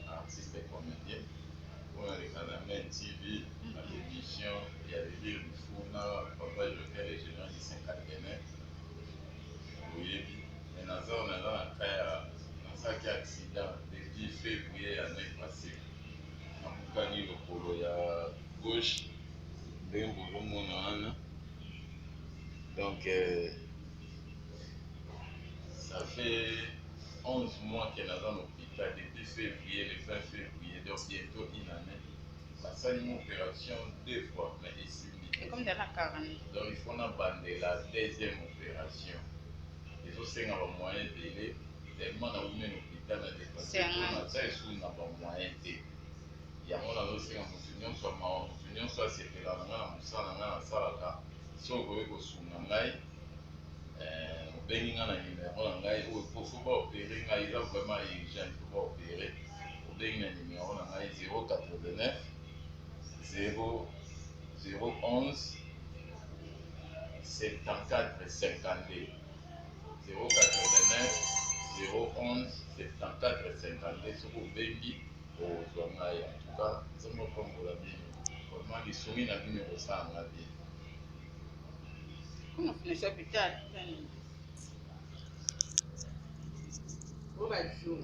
artiste comédien. On a les canamènes TV, à l'émission, il y a les livres du Founa, Papa Joker et Général du Saint-Calvenet. Oui, mais dans un cas, dans un accident, depuis février l'année passée, en Bukani, le polo, il y a gauche, donc, ça fait 11 mois qu'elle est dans l'hôpital, depuis février, le 20 février, donc bientôt une année. Ça a une opération 2 fois, mais ici. Et comme de la carne. Donc il faut aborder la deuxième opération. Il faut que un moyen délai. Tellement dans l'hôpital, on a ça et sous un moyen délai. Il y a un aussi en musulman soit mort, musulman soit c'est que la main, ça n'a pas si on veut que sous un maille, on bénit un numéro en gaille, ou il faut pas opérer, il va vraiment urgent, il faut pas opérer. On bénit un numéro en gaille 089 011 74 52 089 011 74 52 ce que bengi au ngai en tout cas c'est mon kongola bino vraiment les soumis na bino au ça na bien comment finir ça plus tard on va jouer